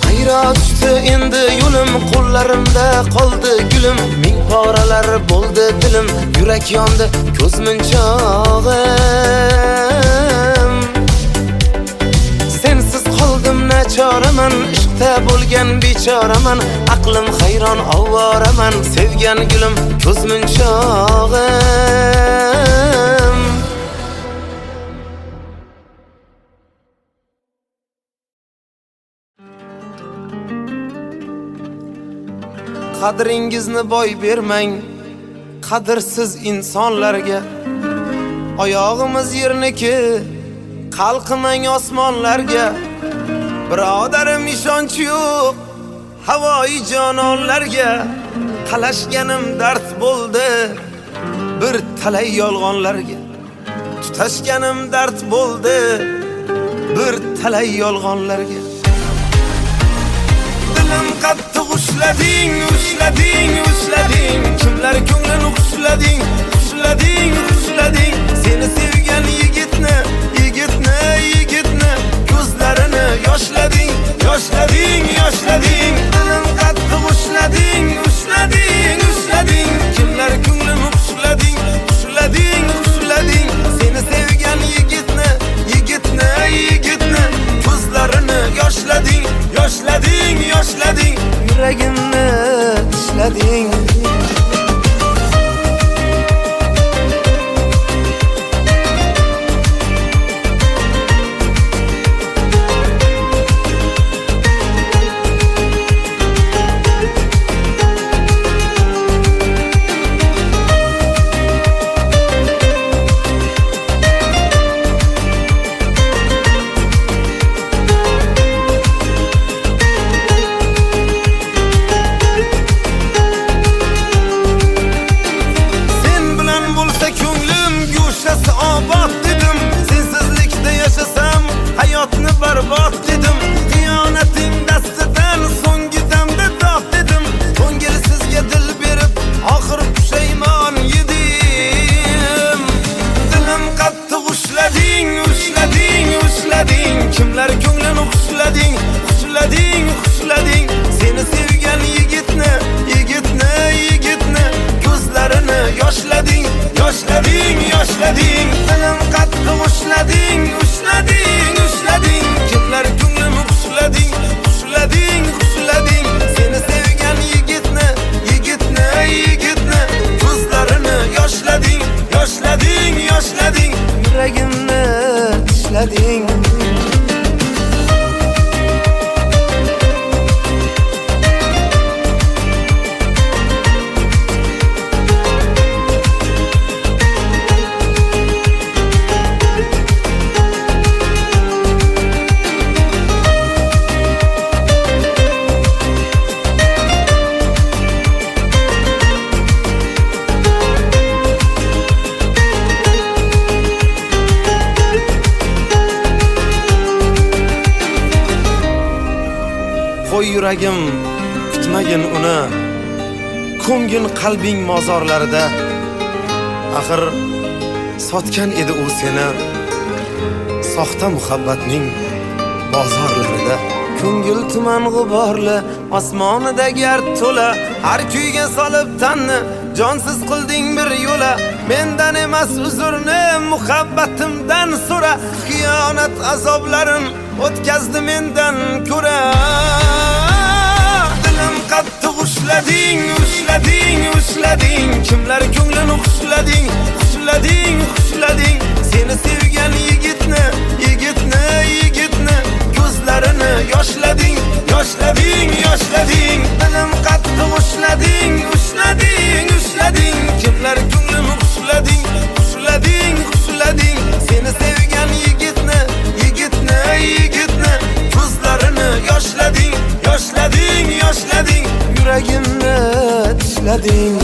Hayrat tushdi endi yo'lim, qo'llarimda qoldi gulim. Ming poralar bo'ldi dilim, yurak yondi ko'z munchog'im. Sensiz qoldim nachoraman, ishqda bo'lgan bechoraman. Aqlim hayron ovoraman, sevgan gulim ko'z munchog'im. Qadringizni boy bermang qadrsiz insonlarga. Oyog'imiz yerniki, qalqimang osmonlarga. Birodarim ishonch yo'q havoyi jononlarga. Qalashganim dard bo'ldi bir talay yolg'onlarga. Tutashganim dard bo'ldi bir talay yolg'onlarga. Dilim qattiq ushlading, ushlading, ushlading. Kimlar ko'nglini ushlading, ushlading, ushlading. Seni sevgan yigitni, yigitni, yigitni ko'zlarini yoshlading, yoshlading, yoshlading. Dilim qattiq ushlading, ushlading, ushlading. Kimlar ko'nglini ushlading, ushlading, ushlading. Seni sevgan yigitni, yigitni, yigitni ko'zlarini yoshlading, yoshlading, yoshlading. Yuragimni tishlading. qo'y yuragim kutmagin uni, ko'mgin qalbing mozorlarida. Axir sotgan edi u seni soxta muhabbatning bozorlarida. Ko'ngil tuman g'uborli, osmonida gard to'la, har kuyga solib tanni jonsiz qilding bir yo'la. Mendan emas uzrni, muhabbatimdan so'ra, xiyonat azoblarin o'tkazdi mendan ko'ra. Dilim qattiq ushlading, ushlading, ushlading, kimlar ko'nglini xushlading, xushlading, xushlading. Seni sevgan yigitni, yigitni, yigitni ko'zlarini yoshlading, yoshlading, yoshlading. Dilim qattiq ushlading, ushlading, ushlading, kimlar ko'nglini xushlading, xushlading, xushlading. Seni sevgan yigitni, yigitni, yigitni ko'zlarini yoshlading, yoshlading, yoshlading. Yuragimni tishlading.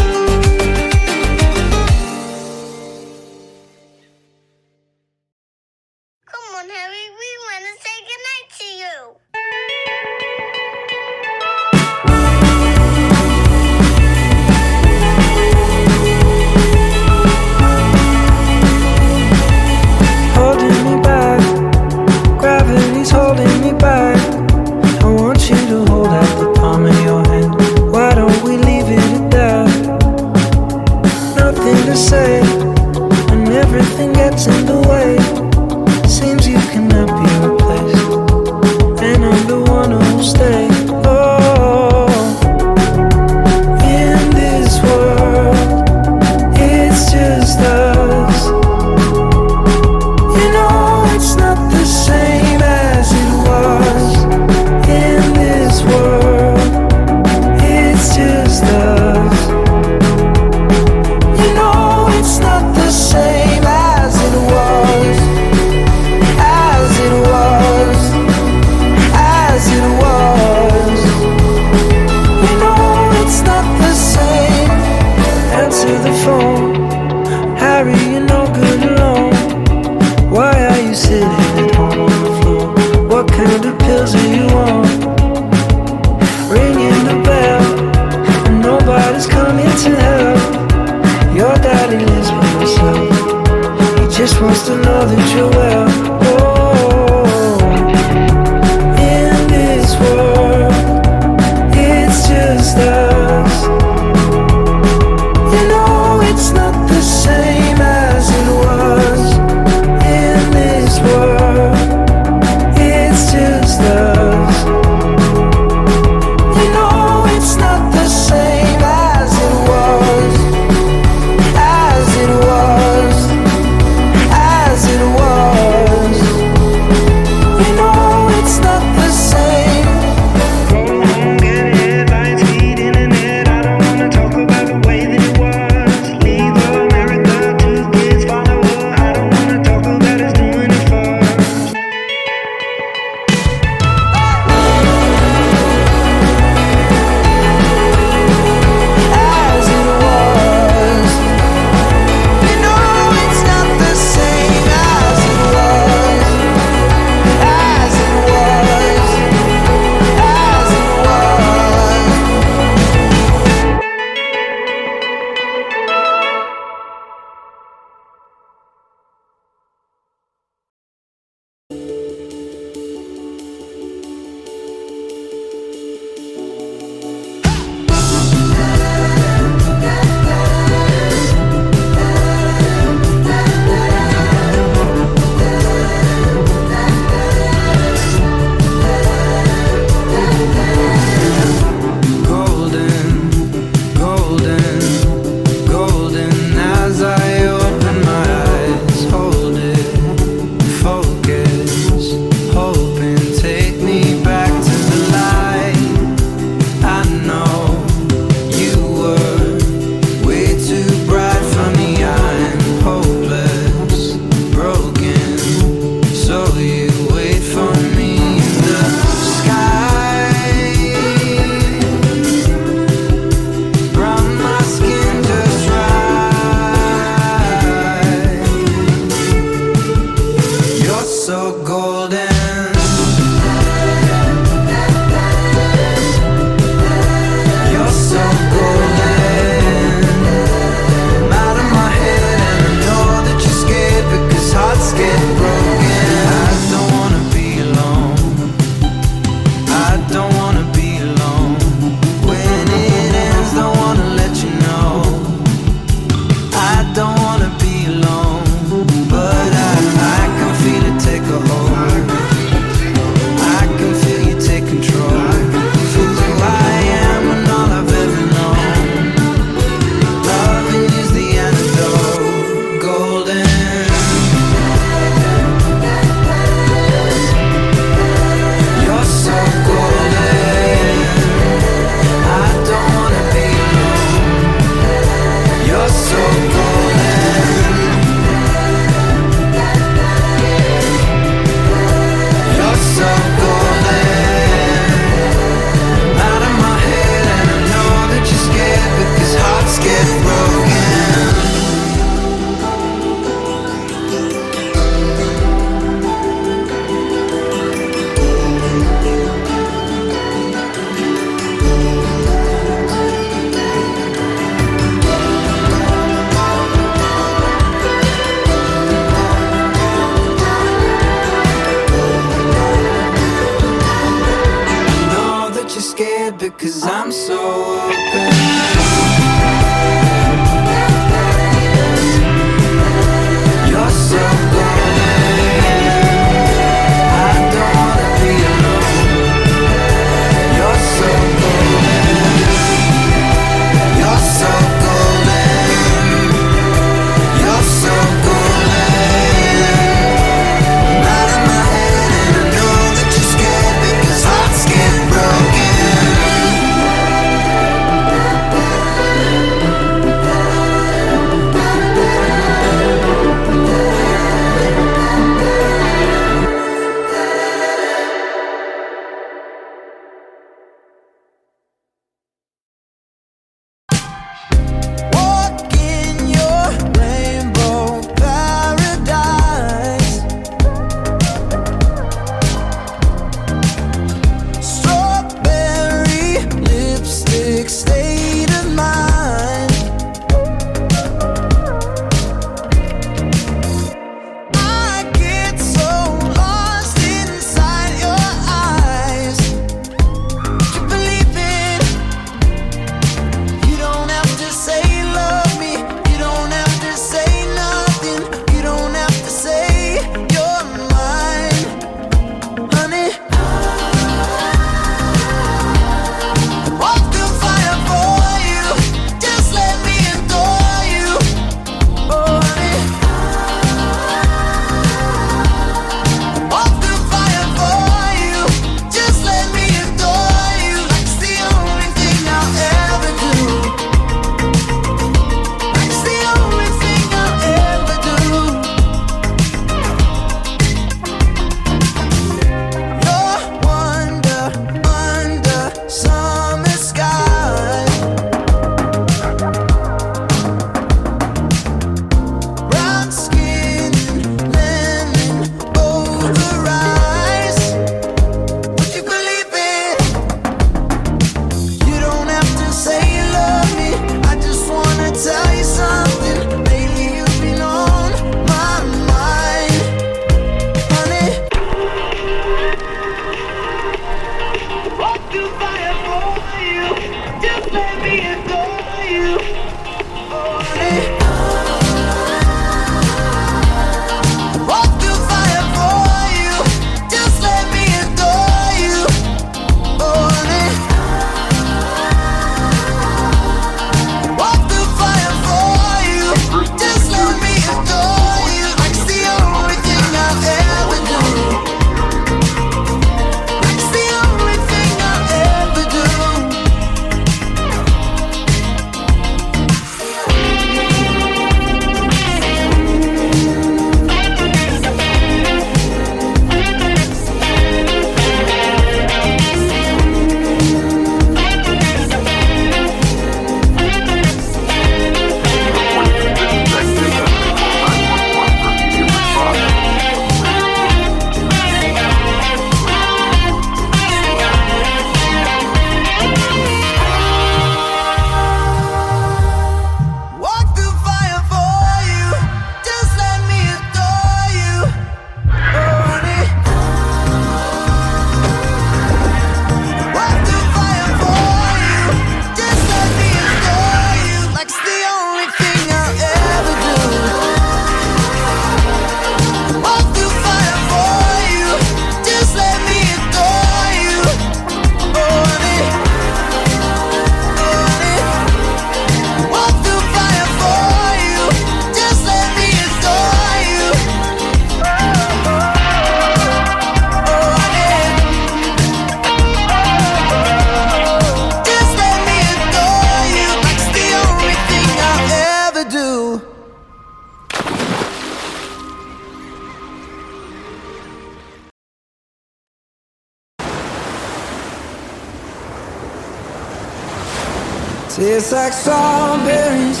Tastes like strawberries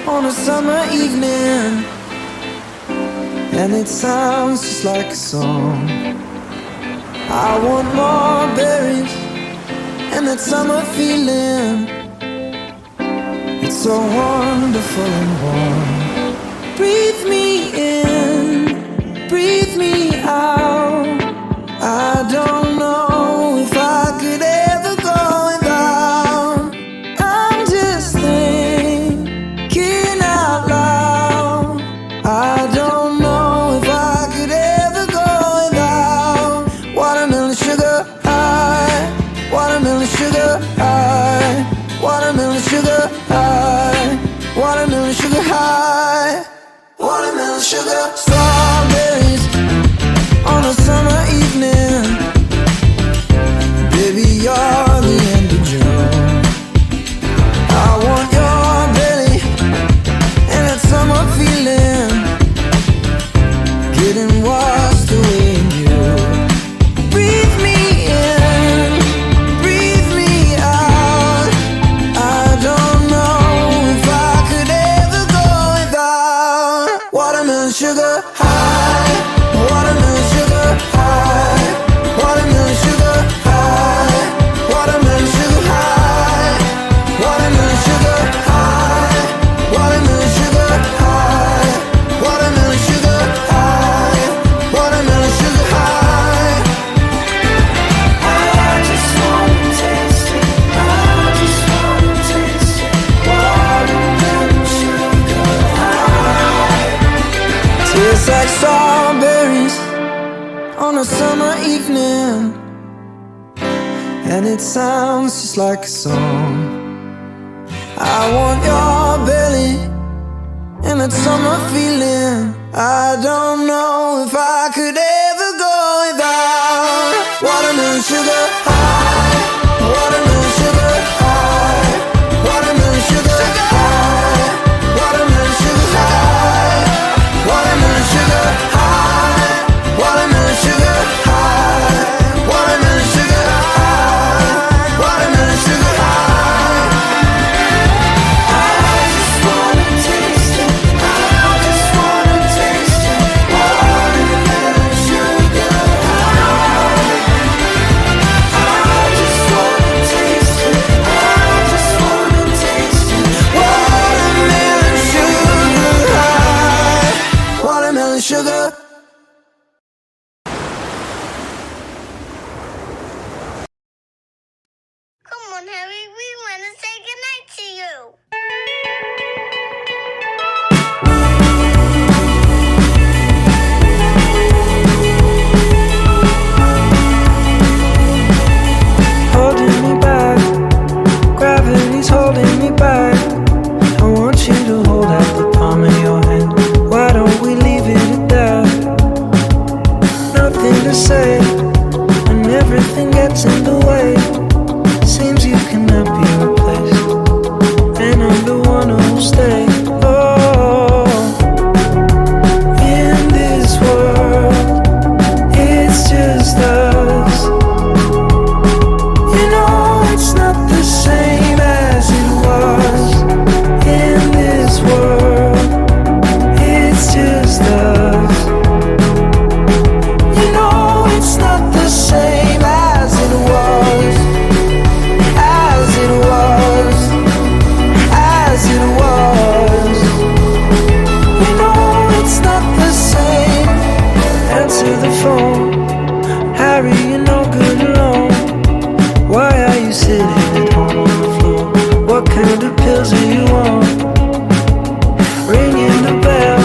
on a summer evening, and it sounds just like a song. I want more berries and that summer feeling. It's so wonderful and warm. Breathe me in, breathe me out. I don't know if I could ever go without. I'm just thinking out loud. I don't know if I could ever go without watermelon sugar high, watermelon sugar high, watermelon sugar high, watermelon sugar high, watermelon sugar. Strawberries on a summer evening, baby, you're the end of June. I want your belly and that summer feeling, getting washed away in you. Breathe me in, breathe me out. I don't know if I could ever go without watermelon sugar high, watermelon sugar high, watermelon sugar high, watermelon sugar high, watermelon sugar high, watermelon sugar high, watermelon sugar high, watermelon sugar high. I just wanna taste it, I just wanna taste it, watermelon sugar high. Tastes like strawberries on a summer evening, and it sounds just like a song. I want your belly and that summer feeling. I don't know if I could ever go without watermelon sugar high, watermelon sugar high, watermelon sugar high, watermelon sugar high, watermelon sugar high, watermelon sugar high, watermelon sugar high, watermelon sugar high. I just wanna taste it, I just wanna taste it, watermelon sugar high. I just wanna taste it, I just wanna taste it, watermelon sugar high, watermelon sugar. Come on, Harry, we want to say goodnight to you. Holding me back, gravity's holding me back. I want you to hold out the palm of your hand. Why don't we leave it at that? Nothing to say, and everything gets in the way. Seems you cannot be replaced, and I'm the one who'll stay. Oh, in this world, it's just us. You know it's not the same as it was. In this world, it's just us. You know it's not the same as it was. As it was. As it was. You know it's not the same. Answer the phone, Harry, you're no good alone. Why are you sitting at home on the floor? What kind of pills are you on? Ringing the bell,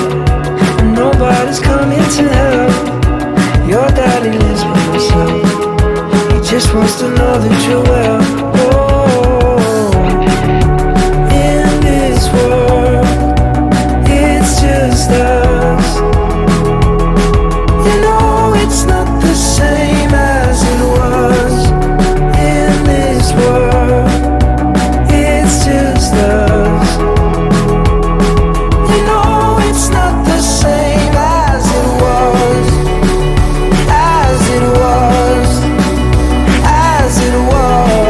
and nobody's coming to help. Your daddy lives by himself. He just wants to know that you're well. Oh, in this world, it's just us. You know it's not the same as it was. In this world, it's just us. You know it's not the same as it was. As it was. As it was.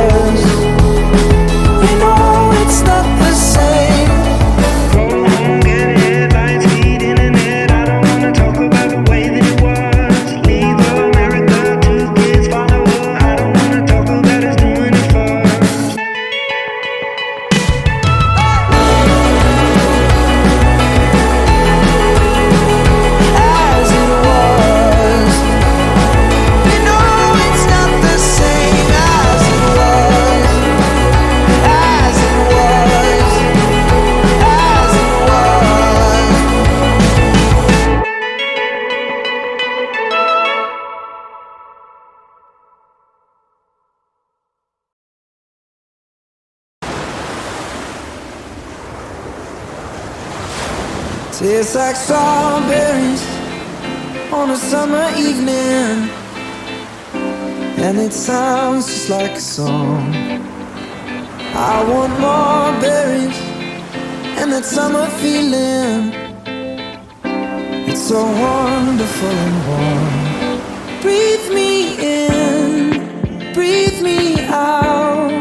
Tastes like strawberries on a summer evening, and it sounds just like a song. I want more berries and that summer feeling. It's so wonderful and warm. Breathe me in, breathe me out.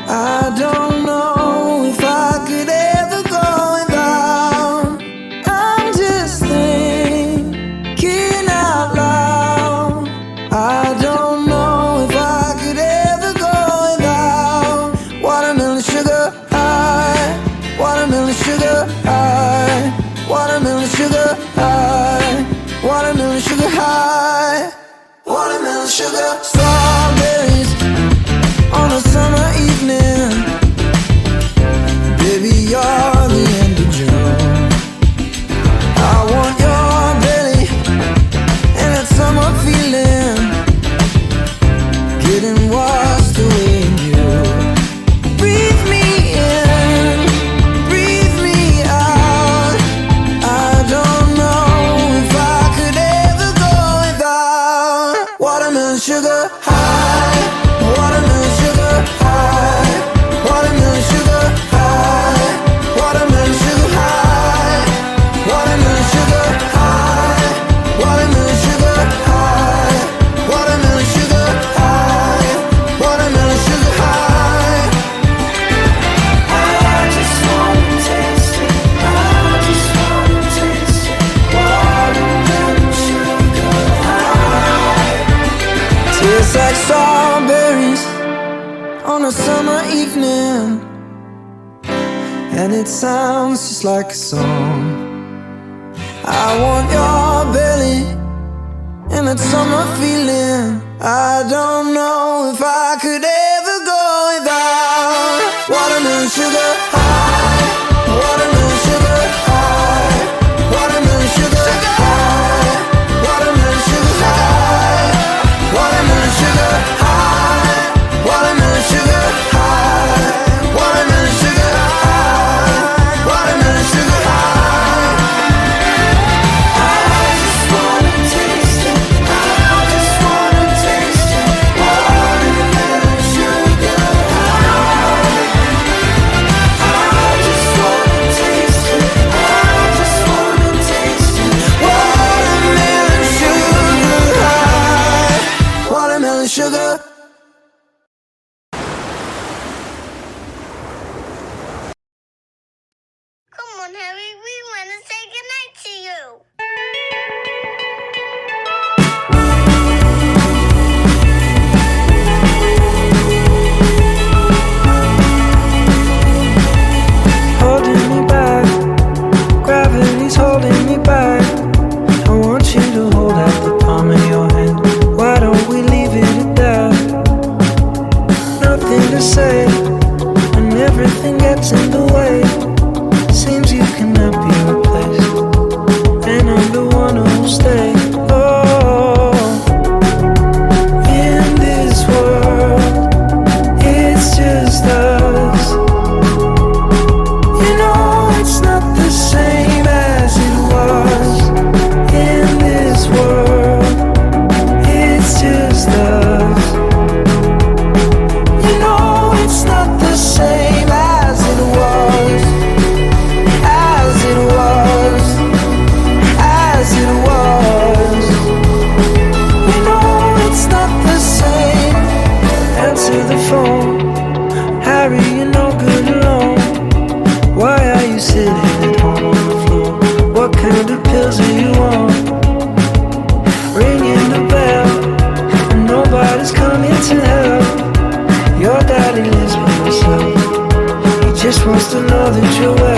I don't know if I could ever go without. I'm just thinking out loud. I don't know if I could ever go without watermelon sugar high, watermelon sugar high, watermelon sugar high, watermelon sugar high, watermelon sugar. Strawberries on a summer evening, baby, you're the end of June. I want your belly and that summer feeling, getting washed away in you. Breathe me in, breathe me out. I don't know if I could ever go without watermelon sugar high, watermelon sugar high, watermelon sugar high, watermelon sugar high, watermelon sugar high, watermelon sugar high, watermelon sugar high, watermelon sugar high. I just wanna taste it, I just wanna taste it, watermelon sugar high. Tastes like strawberries on a summer evening, and it sounds just like a song. I want your belly and that summer feeling. I don't know if I could ever go without watermelon sugar high, watermelon sugar high, watermelon sugar high, watermelon sugar high, watermelon sugar high, watermelon sugar high, watermelon sugar high, watermelon sugar high. I just wanna taste it, I just wanna taste it, watermelon sugar high. I just wanna taste it, I just wanna taste it, watermelon sugar high, watermelon sugar. Come on, Harry, we want to say goodnight to you. Holding me back, gravity's holding me back. I want you to hold out the palm of your hand. Why don't we leave it at that? Nothing to say, and everything gets in the way. Seems you cannot be replaced, and I'm the one who'll stay. Oh, in this world, it's just us. You know it's not the same as it was. In this world, it's just us. You know it's not the same as it was, as it was, as it was. You know it's not the same. Answer the phone, Harry, you're no good alone. Why are you sitting at home on the floor? What kind of pills are you on? Ringing the bell, and nobody's coming to help. Your daddy lives by himself. He just wants to know that you're well.